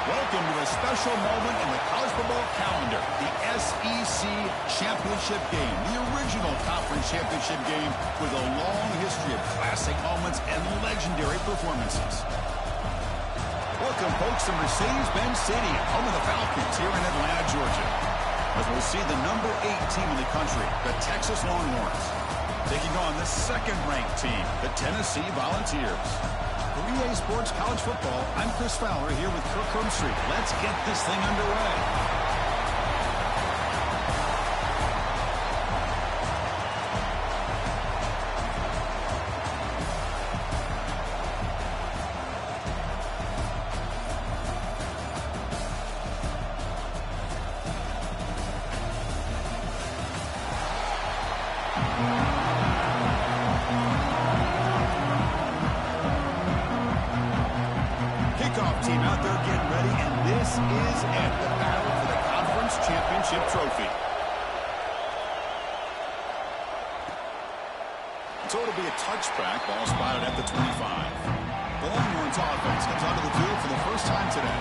Welcome to a special moment in the college football calendar, the SEC Championship Game, the original conference championship game with a long history of classic moments and legendary performances. Welcome, folks, to Mercedes-Benz Stadium, home of the Falcons here in Atlanta, Georgia, as we'll see the number 8 team in the country, the Texas Longhorns, taking on the second-ranked team, the Tennessee Volunteers. For EA Sports College Football, I'm Chris Fowler here with Kirk Hermstreet. Let's get this thing underway. team out there getting ready, and this is it, the battle for the conference championship trophy. So it'll be a touchback. Ball spotted at the 25. The Longhorns offense comes onto the field for the first time today.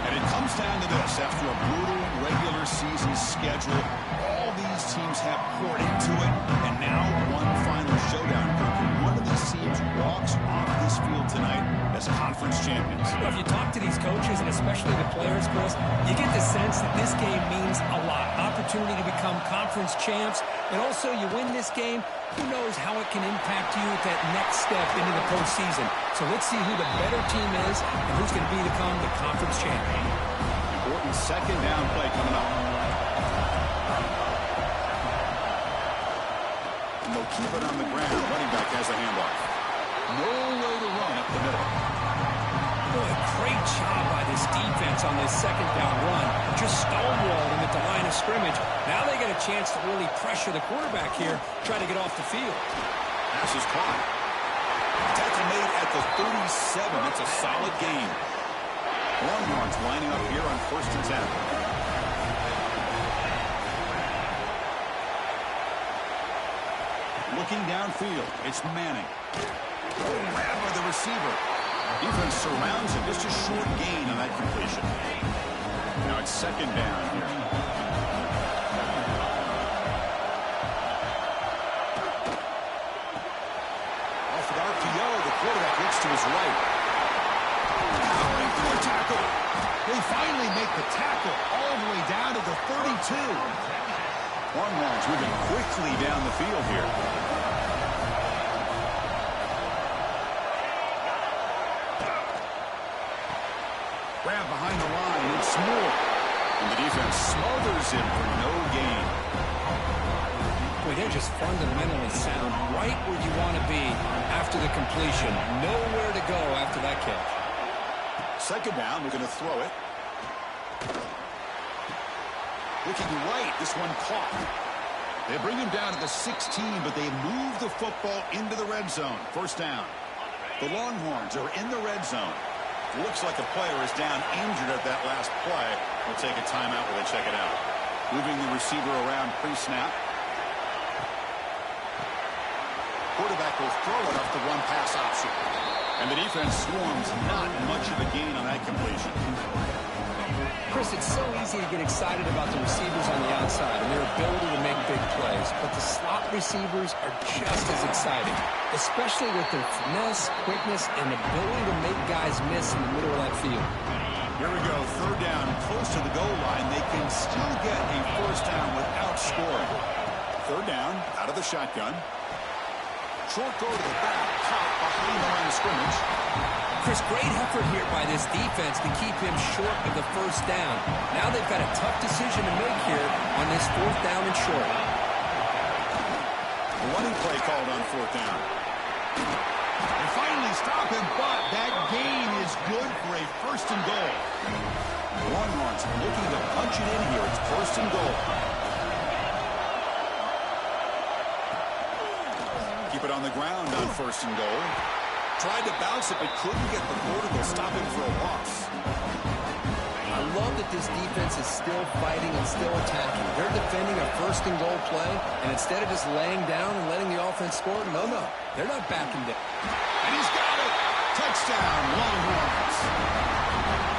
And it comes down to this. After a brutal regular season schedule, all these teams have poured into it. And now one final showdown. One of these teams walks off this field tonight as conference champions. Well, if you talk to these coaches, and especially the players, Chris, you get the sense that this game means a lot. Opportunity to become conference champs. And also, you win this game, who knows how it can impact you at that next step into the postseason. So let's see who the better team is and who's going to become the conference champion. Important second down play coming up. And they'll keep it on the ground. Running back has a handoff. No way to run up the middle. Boy, great job by this defense on this second down run. Just stonewalled him at the line of scrimmage. Now they get a chance to really pressure the quarterback here, try to get off the field. Pass is caught. Tackle made at the 37. That's a solid gain. Longhorns lining up here on 1st and 10. Looking downfield, it's Manning. Grabbed by the receiver. Defense surrounds him. Just a short gain on that completion. Now it's second down here. Off the RPO, the quarterback looks to his right. Powering through a tackle. They finally make the tackle all the way down to the 32. Longhorns moving quickly down the field here. Grab behind the line, it's Moore. And the defense smothers him for no gain. Boy, they're just fundamentally sound, right where you want to be after the completion. Nowhere to go after that catch. Second down, we're going to throw it. Looking right, this one caught. They bring him down to the 16, but they move the football into the red zone. First down. The Longhorns are in the red zone. Looks like a player is down injured at that last play. We'll take a timeout while they check it out. Moving the receiver around pre-snap. Quarterback will throw it off the run-pass option. And the defense swarms, not much of a gain on that completion. Chris, it's so easy to get excited about the receivers on the outside and their ability to make big plays, but the slot receivers are just as exciting, especially with their finesse, quickness, and ability to make guys miss in the middle of that field. Here we go, third down, close to the goal line. They can still get a first down without scoring. Third down, out of the shotgun. Short go to the back, caught behind the line of scrimmage. Chris, great effort here by this defense to keep him short of the first down. Now they've got a tough decision to make here on this 4th down and short. The running play called on 4th down. They finally stop him, but that gain is good for a 1st and goal. The Longhorns looking to punch it in here. It's 1st and goal. Keep it on the ground on 1st and goal. Tried to bounce it, but couldn't get the quarterback. Stop him for a loss. I love that this defense is still fighting and still attacking. They're defending a 1st and goal play, and instead of just laying down and letting the offense score, no, they're not backing down. And he's got it. Touchdown, Longhorns.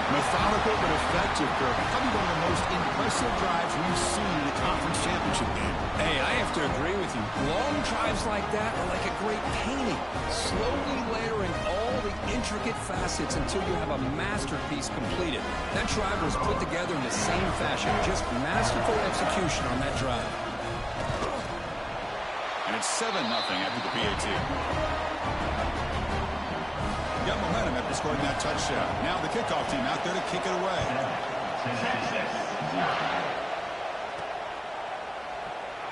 Methodical but effective, Kirk. Probably one of the most impressive drives we've seen in a conference championship game. Hey, I have to agree with you. Long drives like that are like a great painting. Slowly layering all the intricate facets until you have a masterpiece completed. That drive was put together in the same fashion. Just masterful execution on that drive. And it's 7-0 after the PAT. Got momentum after scoring that touchdown. Now the kickoff team out there to kick it away.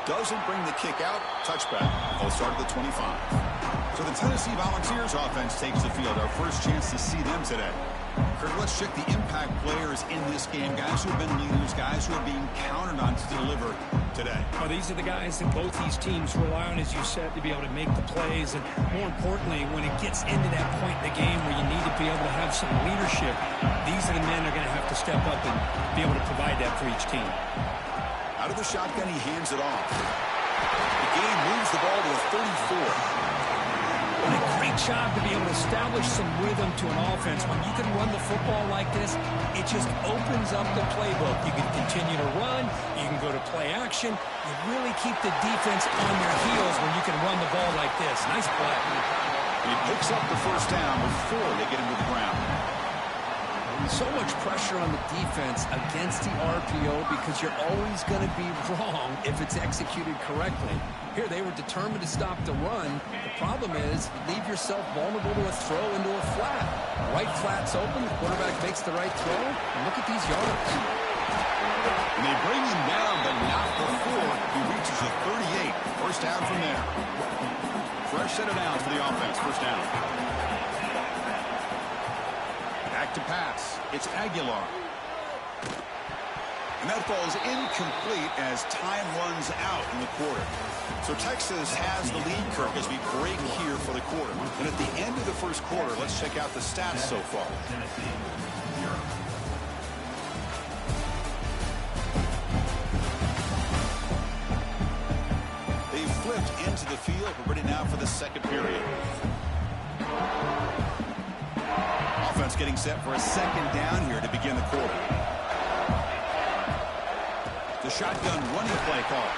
Doesn't bring the kick out. Touchback. They'll start at the 25. So the Tennessee Volunteers offense takes the field. Our first chance to see them today. Let's check the impact players in this game. Guys who have been leaders, guys who are being counted on to deliver today. Oh, these are the guys that both these teams rely on, as you said, to be able to make the plays. And more importantly, when it gets into that point in the game where you need to be able to have some leadership, these are the men that are going to have to step up and be able to provide that for each team. Out of the shotgun, he hands it off. The game moves the ball to a 34. What a great job to be able to establish some rhythm to an offense. When you can run the football like this, it just opens up the playbook. You can continue to run. You can go to play action. You really keep the defense on their heels when you can run the ball like this. Nice play. He picks up the first down before they get him to the ground. So much pressure on the defense against the RPO because you're always going to be wrong if it's executed correctly. Here, they were determined to stop the run. The problem is, leave yourself vulnerable to a throw into a flat. Right flat's open, the quarterback makes the right throw, and look at these yards. And they bring him down, but not before he reaches a 38. First down from there. Fresh set of downs for the offense. First down. Back to pass. It's Aguilar. And that falls incomplete as time runs out in the quarter. So Texas has the lead, Kirk, as we break here for the quarter. And at the end of the first quarter, let's check out the stats so far. They flipped into the field. We're ready now for the second period. Offense getting set for a second down here to begin the quarter. The shotgun running play call.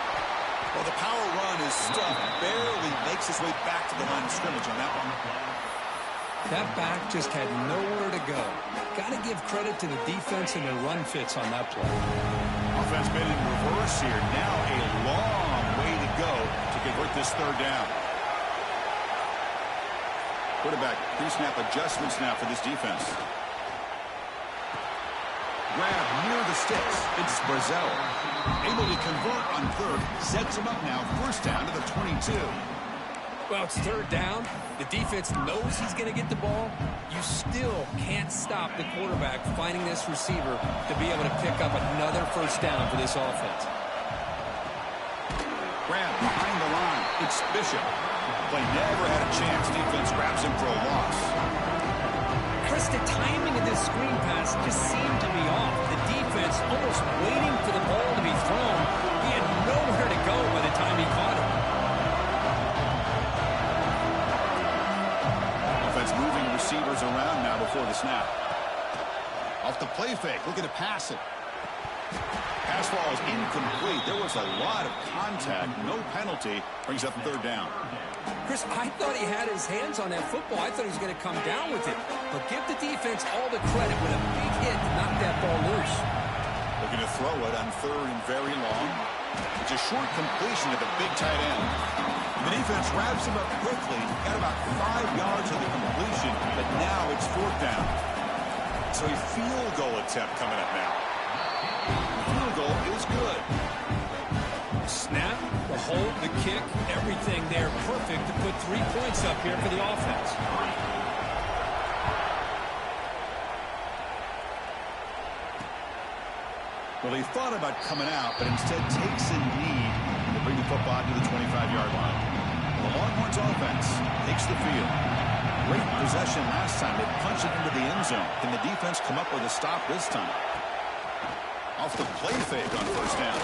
Well, the power run is stuffed. Barely makes his way back to the line of scrimmage on that one. That back just had nowhere to go. Got to give credit to the defense and their run fits on that play. Offense been in reverse here. Now a long way to go to convert this third down. Quarterback pre-snap adjustments now for this defense. Grab near the sticks. It's Brazel. Able to convert on third. Sets him up now. First down to the 22. Well, it's third down. The defense knows he's going to get the ball. You still can't stop the quarterback finding this receiver to be able to pick up another first down for this offense. Grab behind the line. It's Bishop. Play never had a chance. Defense grabs him for a loss. Chris, the timing of this screen pass just seemed to be off. The defense almost waiting for the ball to be thrown. He had nowhere to go by the time he caught it. Offense moving receivers around now before the snap. Off the play fake. Looking to pass it. Pass ball is incomplete. There was a lot of contact. No penalty. Brings up third down. Chris, I thought he had his hands on that football. I thought he was going to come down with it. But give the defense all the credit with a big hit to knock that ball loose. Looking to throw it on third and very long. It's a short completion to the big tight end. The defense wraps him up quickly. Got about 5 yards of the completion, but now it's fourth down. So a field goal attempt coming up now. The field goal is good. Snap, the hold, the kick, everything there perfect to put 3 points up here for the offense. Well, he thought about coming out, but instead takes a knee to bring the football to the 25-yard line. The Longhorns offense takes the field. Great possession last time. They punched it into the end zone. Can the defense come up with a stop this time? Off the play fake on first down.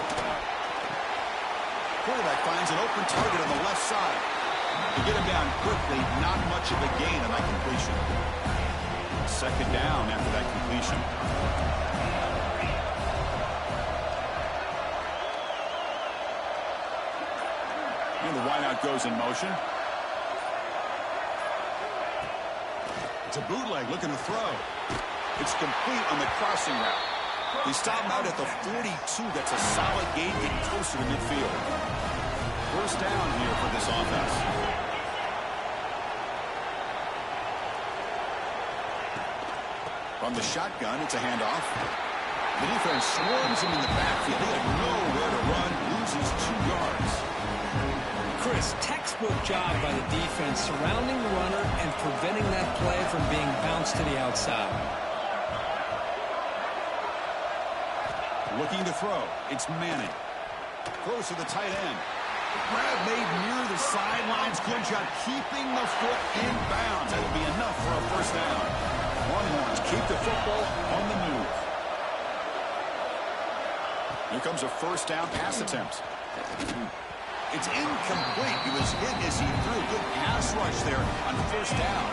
Quarterback finds an open target on the left side. To get him down quickly, not much of a gain on that completion. Second down after that completion. And the wideout goes in motion. It's a bootleg looking to throw. It's complete on the crossing route. They stop him out at the 42. That's a solid gain, getting closer to midfield. First down here for this offense. From the shotgun, it's a handoff. The defense swarms him in the backfield. He had nowhere to run, loses 2 yards. Chris, textbook job by the defense surrounding the runner and preventing that play from being bounced to the outside. Looking to throw. It's Manning. Throws to the tight end. Grab made near the sidelines. Good job keeping the foot in bounds. That'll be enough for a first down. Longhorns keep the football on the move. Here comes a first down pass attempt. It's incomplete. He was hit as he threw. Good pass rush there on first down.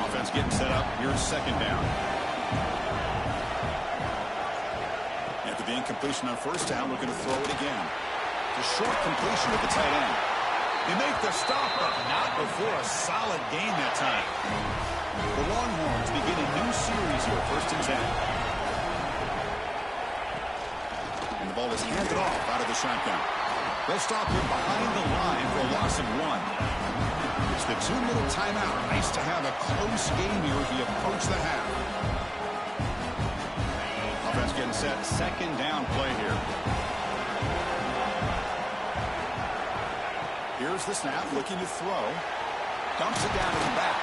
Offense getting set up. Here's second down. After the incompletion on first down, looking to throw it again. The short completion with the tight end. They make the stop, but not before a solid gain that time. The Longhorns begin a new series here, 1st and 10. And the ball is handed off out of the shotgun. They'll stop him behind the line for a loss of 1. It's the 2-minute timeout. Nice to have a close game here as we approach the half. Offense getting set. Second down play here. Here's the snap, looking to throw. Dumps it down to the back.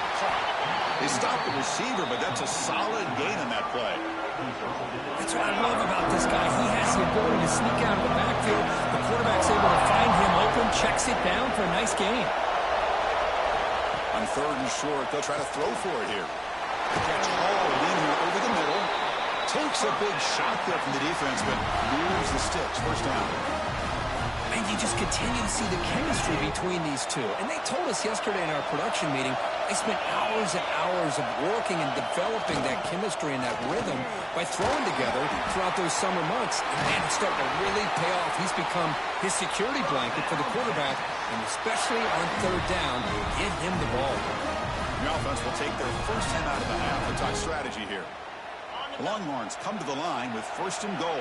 They stop the receiver, but that's a solid gain on that play. That's what I love about this guy. He has the ability to sneak out of the backfield. The quarterback's able to find him open, checks it down for a nice gain. On 3rd and short, they'll try to throw for it here. Catch hauled in here over the middle. Takes a big shot there from the defense, but moves the sticks. First down. And you just continue to see the chemistry between these two. And they told us yesterday in our production meeting, they spent hours and hours of working and developing that chemistry and that rhythm by throwing together throughout those summer months. And man, it's starting to really pay off. He's become his security blanket for the quarterback, and especially on 3rd down, get him the ball. The offense will take their first 10 out of the half and talk strategy here. The Longhorns come to the line with 1st and goal.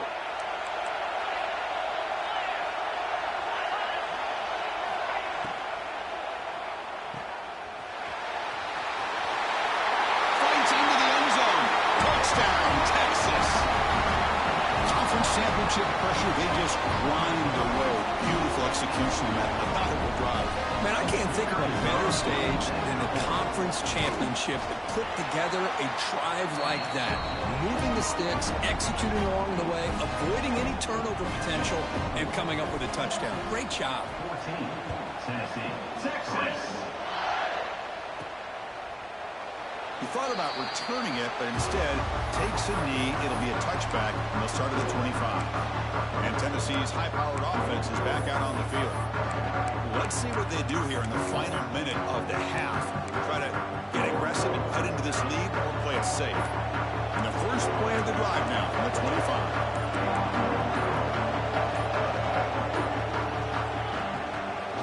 Championship pressure, they just grind away. Beautiful execution on that methodical drive. Man, I can't think of a better stage than the conference championship to put together a drive like that. Moving the sticks, executing along the way, avoiding any turnover potential, and coming up with a touchdown. Great job. 14, Tennessee, Texas. He thought about returning it, but instead takes a knee. It'll be a touchback, and they'll start at the 25. And Tennessee's high-powered offense is back out on the field. Let's see what they do here in the final minute of the half. Try to get aggressive and head into this lead, or play it safe. And the first play of the drive now from the 25.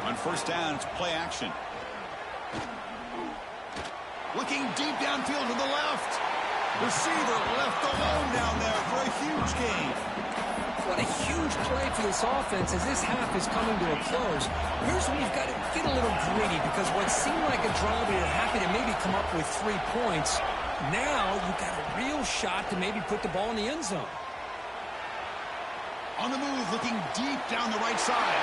On first down, it's play action. Looking deep downfield to the left. Receiver left alone down there for a huge gain. What a huge play for this offense as this half is coming to a close. Here's when you've got to get a little greedy, because what seemed like a drive where you're happy to maybe come up with 3 points, now you've got a real shot to maybe put the ball in the end zone. On the move, looking deep down the right side.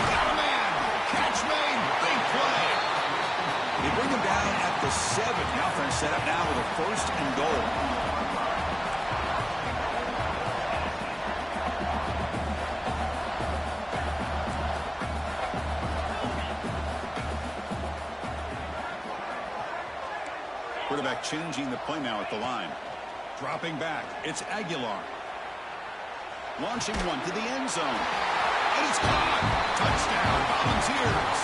Got a man. Catch made. Big play. They bring him down at the 7. The offense set up now with a 1st and goal. Quarterback changing the play now at the line. Dropping back. It's Aguilar. Launching one to the end zone. And it's caught. Touchdown, Volunteers.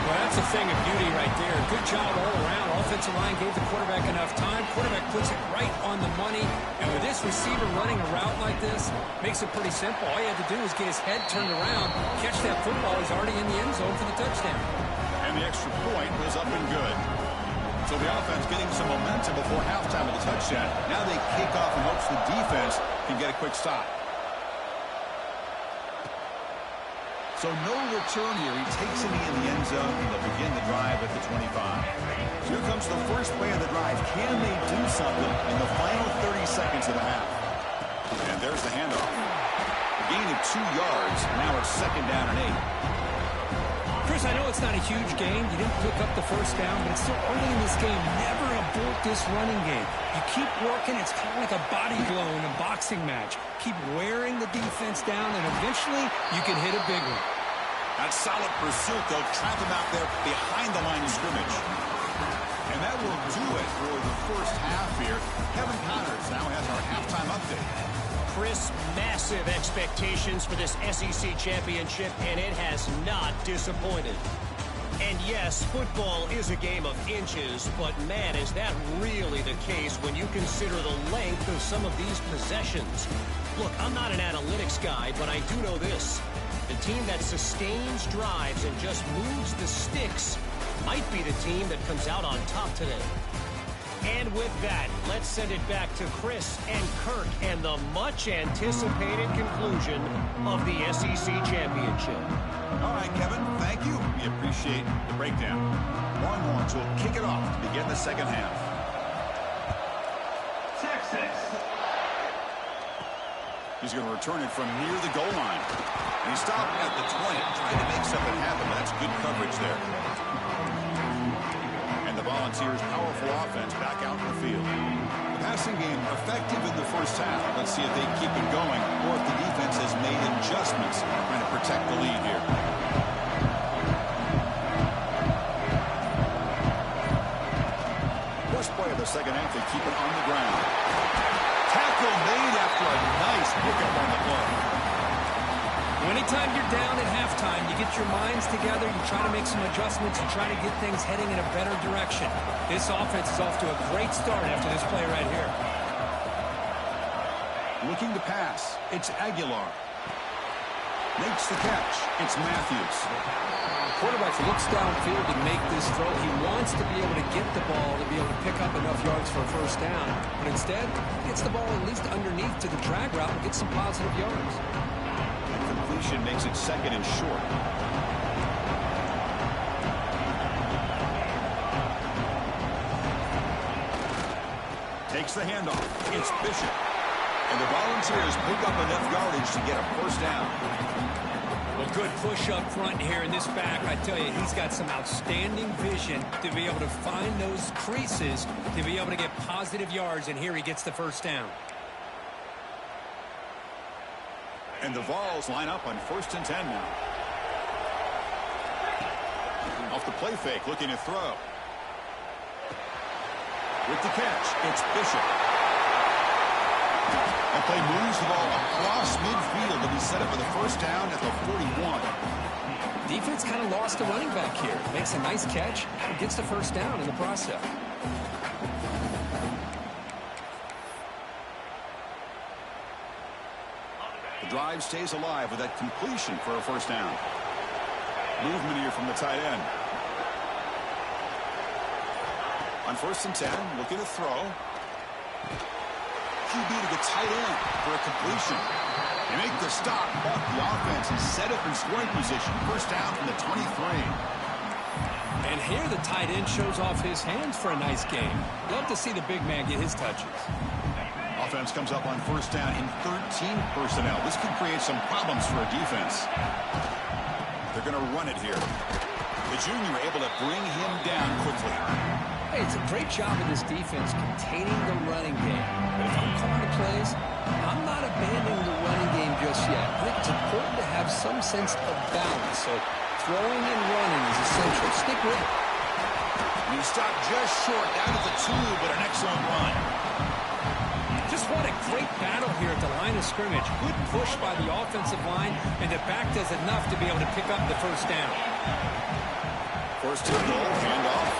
Well, that's a thing of beauty right there. Good job all around. Offensive line gave the quarterback enough time. Quarterback puts it right on the money. And with this receiver running a route like this, makes it pretty simple. All you have to do is get his head turned around, catch that football. He's already in the end zone for the touchdown. And the extra point was up and good. So the offense getting some momentum before halftime of the touchdown. Now they kick off in hopes the defense can get a quick stop. So no return here. He takes a knee in the end zone, and they'll begin the drive at the 25. So here comes the first play of the drive. Can they do something in the final 30 seconds of the half? And there's the handoff. A gain of 2 yards. Now it's 2nd down and 8. Chris, I know it's not a huge game. You didn't pick up the first down, but it's still early in this game. Never abort this running game. You keep working. It's kind of like a body blow in a boxing match. Keep wearing the defense down, and eventually you can hit a big one. That solid pursuit, they'll trap him out there behind the line of scrimmage. And that will do it for the first half here. Kevin Connors now has our halftime update. Chris, massive expectations for this SEC championship, and it has not disappointed. And yes, football is a game of inches, but man, is that really the case when you consider the length of some of these possessions. Look, I'm not an analytics guy, but I do know this. The team that sustains drives and just moves the sticks might be the team that comes out on top today. And with that, let's send it back to Chris and Kirk and the much-anticipated conclusion of the SEC Championship. All right, Kevin, thank you. We appreciate the breakdown. Longhorns will kick it off to begin the second half. Texas. He's going to return it from near the goal line. And he stopped at the 20, trying to make something happen. That's good coverage there. The Volunteers' powerful offense back out in the field. The passing game effective in the first half. Let's see if they keep it going or if the defense has made adjustments trying to protect the lead here. First play of the second half, they keep it on the ground. Tackle made after a nice pickup on the play. Anytime you're down at halftime, you get your minds together, you try to make some adjustments, you try to get things heading in a better direction. This offense is off to a great start after this play right here. Looking to pass, it's Aguilar. Makes the catch, it's Matthews. Quarterback looks downfield to make this throw. He wants to be able to get the ball to be able to pick up enough yards for a first down. But instead, he gets the ball at least underneath to the drag route and gets some positive yards. Completion makes it second and short. Takes the handoff. It's Bishop. And the Volunteers pick up enough yardage to get a first down. Well, good push up front here in this back. I tell you, he's got some outstanding vision to be able to find those creases, to be able to get positive yards, and here he gets the first down. And the Vols line up on 1st and 10 now. Off the play fake, looking to throw. With the catch, it's Bishop. That play moves the ball across midfield to be set up for the first down at the 41. Defense kind of lost the running back here. Makes a nice catch and gets the first down in the process. The drive stays alive with that completion for a first down. Movement here from the tight end. On 1st and 10, looking to throw. QB to the tight end for a completion. They make the stop, but the offense is set up in scoring position. First down from the 23. And here the tight end shows off his hands for a nice game. Love to see the big man get his touches. Offense comes up on first down in 13 personnel. This could create some problems for a defense. They're going to run it here. The junior able to bring him down quickly. Hey, it's a great job of this defense containing the running game. But if I'm calling the plays, I'm not abandoning the running game just yet. I think it's important to have some sense of balance. So throwing and running is essential. Stick with it. And he stopped just short down at the 2, but an excellent run. Just what a great battle here at the line of scrimmage. Good push by the offensive line, and the back does enough to be able to pick up the first down. First and goal, handoff.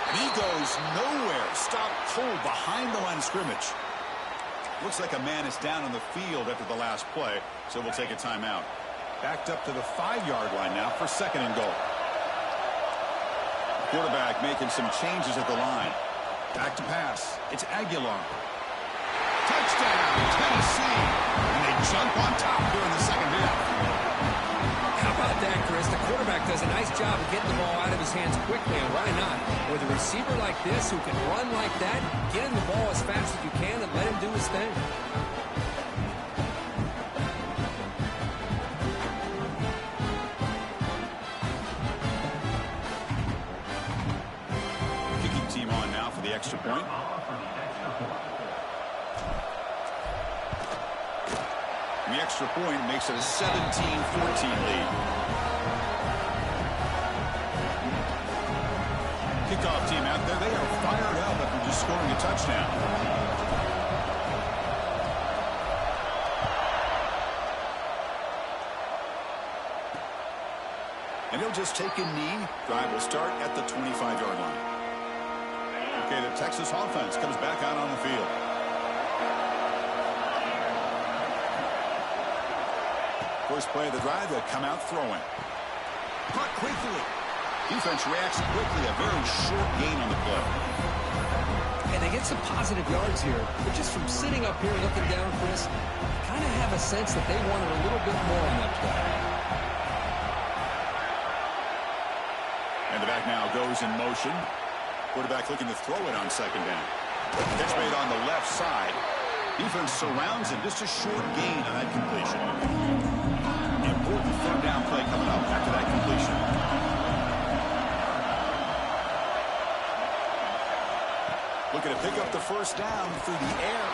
And he goes nowhere. Stopped cold behind the line of scrimmage. Looks like a man is down on the field after the last play, so we'll take a timeout. Backed up to the 5-yard line now for second and goal. Quarterback making some changes at the line. Back to pass. It's Aguilar. Touchdown, Tennessee. And they jump on top here in the second half. How about that, Chris? The quarterback does a nice job of getting the ball out of his hands quickly, and why not? With a receiver like this who can run like that, get him the ball as fast as you can and let him do his thing. extra point. The extra point makes it a 17-14 lead. Kickoff team out there, they are fired up after just scoring a touchdown. And he'll just take a knee. Drive will start at the 25-yard line. Okay, the Texas offense comes back out on the field. First play of the drive, they'll come out throwing. Caught quickly. Defense reacts quickly. A very short gain on the play. And they get some positive yards here. But just from sitting up here looking down, Chris, kind of have a sense that they wanted a little bit more on that play. And the back now goes in motion. Quarterback looking to throw it on second down. Catch made on the left side. Defense surrounds him. Just a short gain on that completion. Important third down play coming up after that completion. Looking to pick up the first down through the air.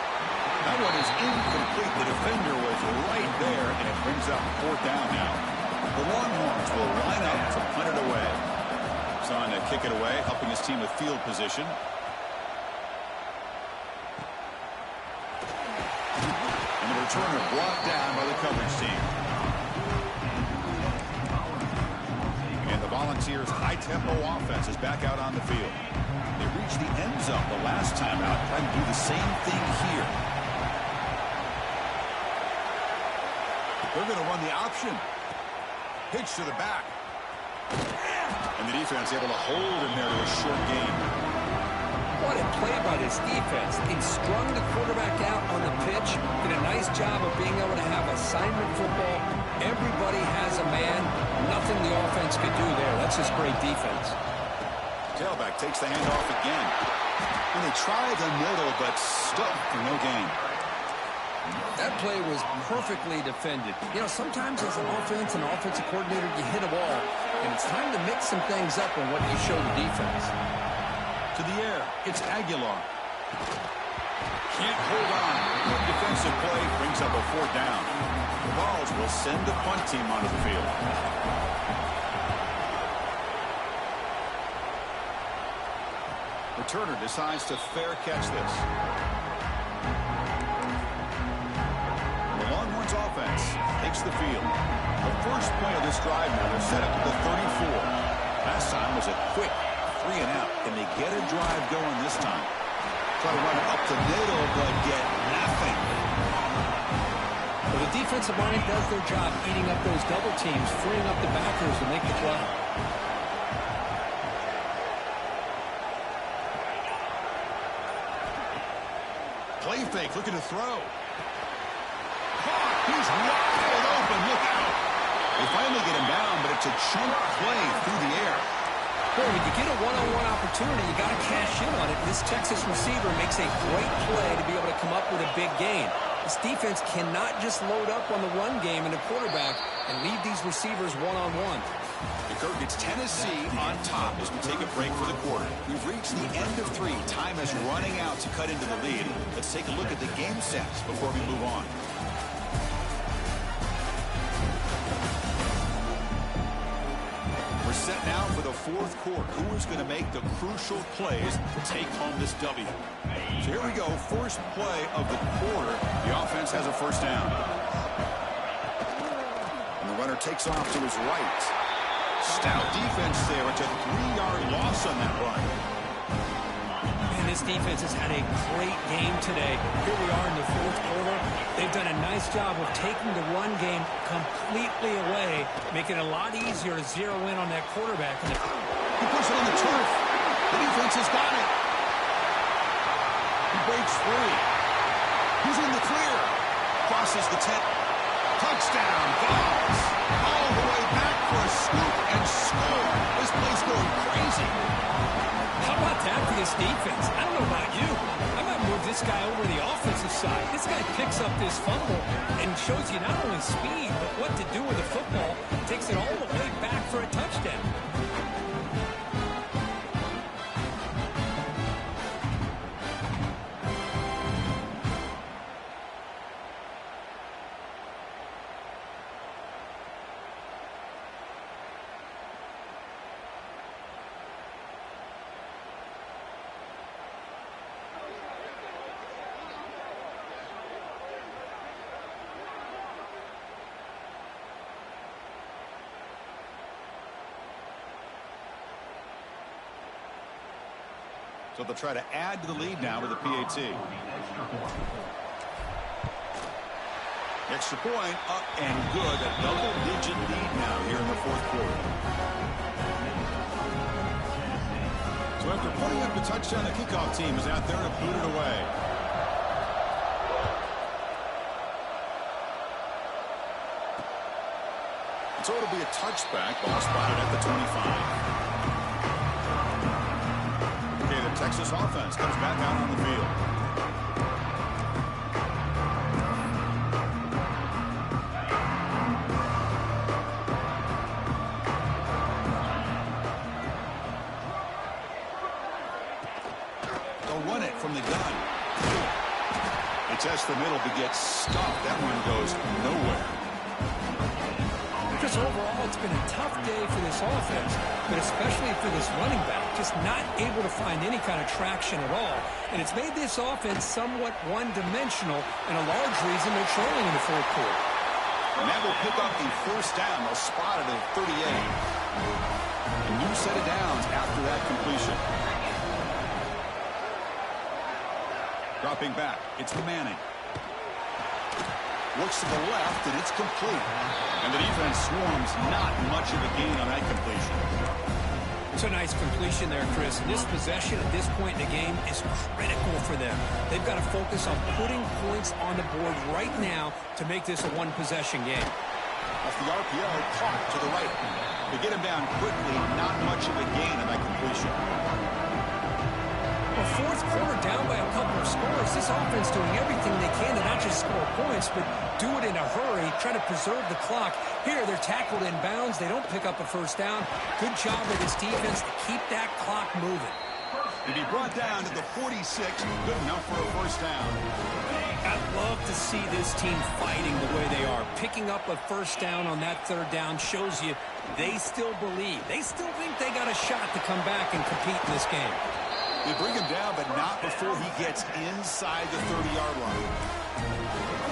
That one is incomplete. The defender was right there, and it brings up fourth down now. The Longhorns will line up to punt it away. On to kick it away, helping his team with field position. And the returner brought down by the coverage team. And the Volunteers' high-tempo offense is back out on the field. They reached the end zone the last time out, trying to do the same thing here. They're going to run the option. Pitch to the back. And the defense able to hold him there to a short gain. What a play by this defense. They strung the quarterback out on the pitch. Did a nice job of being able to have assignment football. Everybody has a man. Nothing the offense could do there. That's just great defense. Tailback takes the handoff again. And they try the middle, but stuck for no gain. That play was perfectly defended. You know, sometimes as an offensive coordinator, you hit a ball, and it's time to mix some things up on what you show the defense. To the air, it's Aguilar. Can't hold on. Good defensive play brings up a fourth down. The Vols will send the punt team onto the field. Returner decides to fair catch this. Longhorns offense takes the field. The first play of this drive now, they're set up to the 34. Last time was a quick 3-and-out. Can they get a drive going this time? Try to run it up the middle, but get nothing. Well, the defensive line does their job eating up those double teams, freeing up the backers to make the play. Play fake, looking to throw. He's wide open. Look out. They finally get him down, but it's a chunk play through the air. Boy, when you get a one-on-one opportunity, you got to cash in on it. This Texas receiver makes a great play to be able to come up with a big gain. This defense cannot just load up on the run game and the quarterback and leave these receivers one-on-one. Kirk, it's Tennessee on top as we take a break for the quarter. We've reached the end of 3. Time is running out to cut into the lead. Let's take a look at the game sets before we move on. We're set now for the fourth quarter. Who is going to make the crucial plays to take home this W? So here we go. First play of the quarter. The offense has a first down. And the runner takes off to his right. Stout defense there. It's a 3-yard loss on that run. And this defense has had a great game today. Here we are in the fourth quarter. They've done a nice job of taking the run game completely away, making it a lot easier to zero in on that quarterback. He puts it on the turf. The defense has got it. He breaks free. He's in the clear. Crosses the 10. Touchdown, Vols. All the way back for a scoop and score. This place going crazy. How about that for this defense? I don't know about you. I might move this guy over to the offensive side. This guy picks up this fumble and shows you not only speed, but what to do with the football. Takes it all the way back for a touchdown. So they'll try to add to the lead now with a PAT. Extra point up and good. A double-digit lead now here in the fourth quarter. So after putting up the touchdown, the kickoff team is out there to boot it away. So it'll be a touchback. Ball spotted at the 25. Okay, the Texas offense comes back out on the field. They'll run it from the gun. They test the middle but get stuffed. That one goes nowhere. Because overall, it's been a tough day for this offense, but especially for this running back, just not able to find any kind of traction at all. And it's made this offense somewhat one-dimensional, and a large reason they're trailing in the fourth quarter. And that will pick up the first down. They'll spot it at 38. A new set of downs after that completion. Dropping back, it's Manning. Looks to the left, and it's complete. And the defense swarms, not much of a gain on that completion. It's a nice completion there, Chris. This possession at this point in the game is critical for them. They've got to focus on putting points on the board right now to make this a one-possession game. Off the RPO, caught to the right. They get him down quickly, not much of a gain on that completion. Well, fourth quarter down by a couple of scores. This offense doing everything they can to not just score points, but do it in a hurry, try to preserve the clock. Here, they're tackled in bounds. They don't pick up a first down. Good job by this defense to keep that clock moving. To be brought down to the 46, good enough for a first down. I'd love to see this team fighting the way they are. Picking up a first down on that third down shows you they still believe. They still think they got a shot to come back and compete in this game. They bring him down, but not before he gets inside the 30-yard line.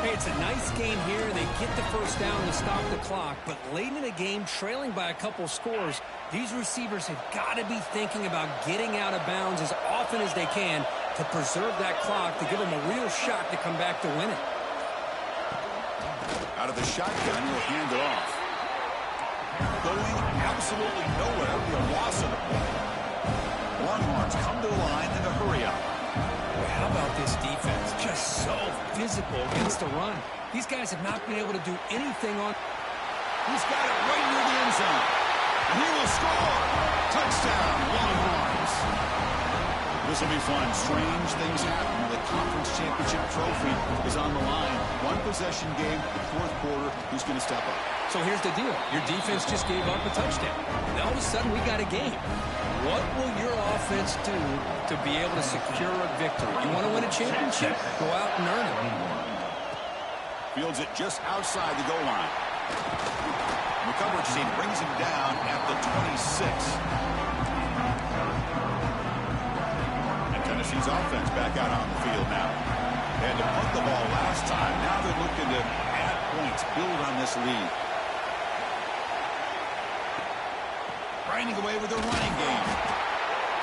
Hey, it's a nice game here. They get the first down to stop the clock, but late in the game, trailing by a couple scores, these receivers have got to be thinking about getting out of bounds as often as they can to preserve that clock, to give them a real shot to come back to win it. Out of the shotgun, he'll hand it off. Going absolutely nowhere, it'll be a loss of the play. Longhorns come to the line in a hurry up. Boy, how about this defense? Just so physical against the run. These guys have not been able to do anything on. He's got it right near the end zone. And he will score. Touchdown, Longhorns. This will be fun. Strange things happen when the conference championship trophy is on the line. One possession game, fourth quarter. Who's going to step up? So here's the deal. Your defense just gave up a touchdown. Now all of a sudden we got a game. What will your offense do to be able to secure a victory? You want to win a championship? Go out and earn it. Fields it just outside the goal line. The coverage team brings him down at the 26. And Tennessee's offense back out on the field now. They had to punt the ball last time. Now they're looking to add points, build on this lead. Grinding away with the running game.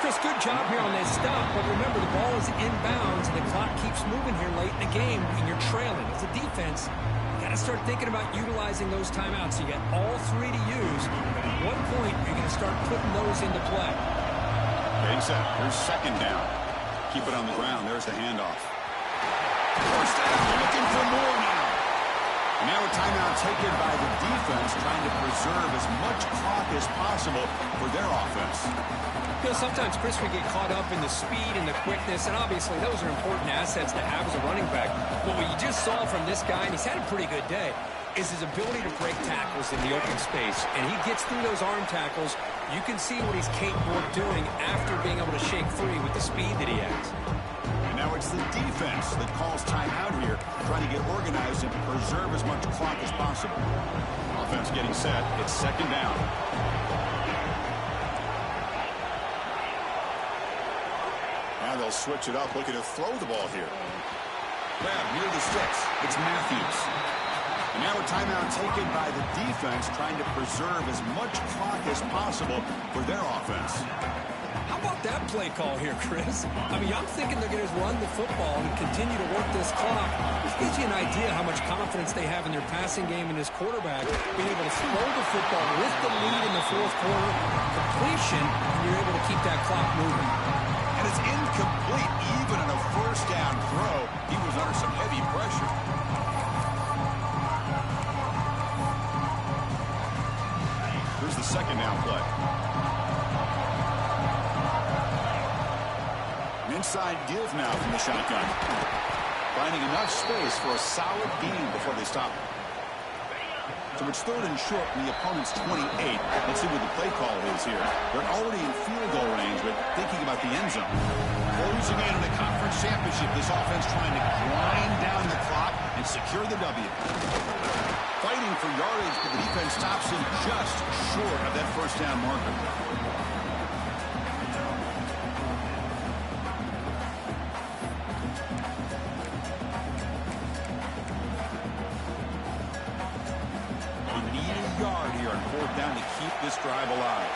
Chris, good job here on this stop, but remember the ball is inbounds and the clock keeps moving here late in the game and you're trailing. As a defense, you got to start thinking about utilizing those timeouts. You got all three to use, but at what point are you going to start putting those into play? Getting set. Here's second down. Keep it on the ground. There's the handoff. First down. Looking for more now. And now a timeout taken by the defense, trying to preserve as much clock as possible for their offense. You know, sometimes, Chris, we get caught up in the speed and the quickness, and obviously those are important assets to have as a running back. But what you just saw from this guy, and he's had a pretty good day, is his ability to break tackles in the open space. And he gets through those arm tackles. You can see what he's capable of doing after being able to shake free with the speed that he has. And now it's the defense that calls timeout here, trying to get organized and preserve as much clock as possible. Offense getting set. It's second down. Now they'll switch it up, looking to throw the ball here. Grab near the sticks. It's Matthews. Now a timeout taken by the defense, trying to preserve as much clock as possible for their offense. How about that play call here, Chris? I mean, I'm thinking they're going to run the football and continue to work this clock. This gives you an idea how much confidence they have in their passing game and his quarterback, being able to throw the football with the lead in the fourth quarter, completion, and you're able to keep that clock moving. And it's incomplete even on a first down throw. He was under some heavy pressure. Here's the second down play. An inside give now from the shotgun. Finding enough space for a solid gain before they stop. So it's third and short from the opponent's 28. Let's see what the play call is here. They're already in field goal range, but thinking about the end zone. Closing in on the conference championship, this offense trying to grind down the clock and secure the W. Fighting for yardage, but the defense stops him just short of that first down marker. Yard here on fourth down to keep this drive alive.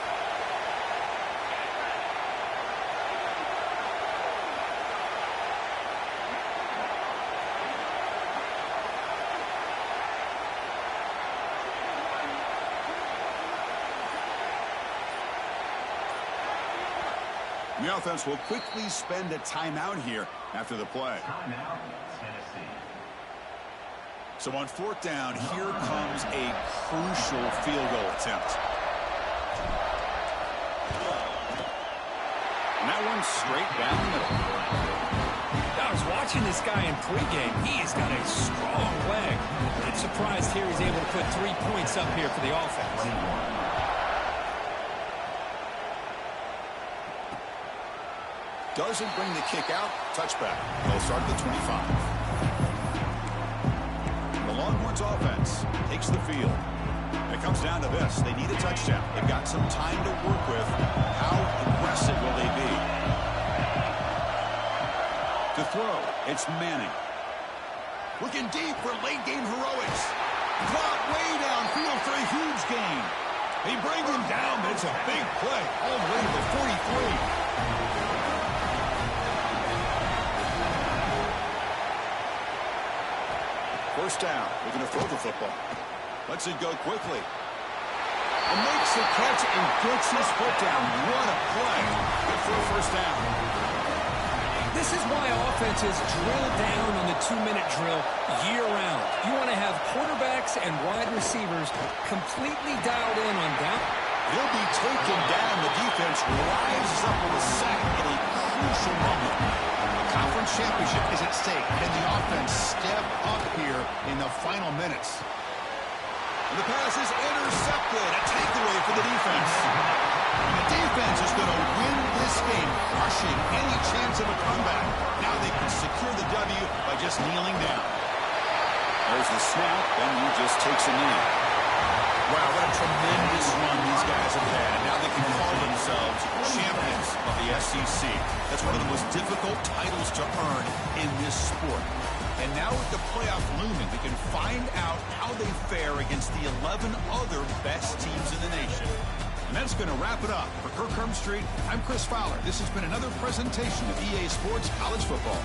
The offense will quickly spend a timeout here after the play. Timeout, Tennessee. So on fourth down, here comes a crucial field goal attempt. And that one's straight down the middle. I was watching this guy in pregame. He's got a strong leg. I'm surprised here he's able to put 3 points up here for the offense. Doesn't bring the kick out. Touchback. They'll start at the 25. The Longhorns offense takes the field. It comes down to this. They need a touchdown. They've got some time to work with. How aggressive will they be? To throw, it's Manning. Looking deep for late game heroics. Caught way downfield for a huge gain. They bring him down, but it's a big play. All the way to the 43. First down, we're going to throw the football. Lets it go quickly. And makes the catch and gets his foot down. What a play. Good for a first down. This is why offenses drill down on the 2-minute drill year-round. You want to have quarterbacks and wide receivers completely dialed in on down. He'll be taken down. The defense rises up with a sack in a crucial moment. The conference championship is at stake. Can the offense step up here in the final minutes? And the pass is intercepted. A takeaway for the defense. And the defense is going to win this game, crushing any chance of a comeback. Now they can secure the W by just kneeling down. There's the snap, then he just takes a knee. Wow, what a tremendous run these guys have had. And now they can call themselves champions of the SEC. That's one of the most difficult titles to earn in this sport. And now with the playoff looming, we can find out how they fare against the 11 other best teams in the nation. And that's going to wrap it up. For Kirk Hermstreet, I'm Chris Fowler. This has been another presentation of EA Sports College Football.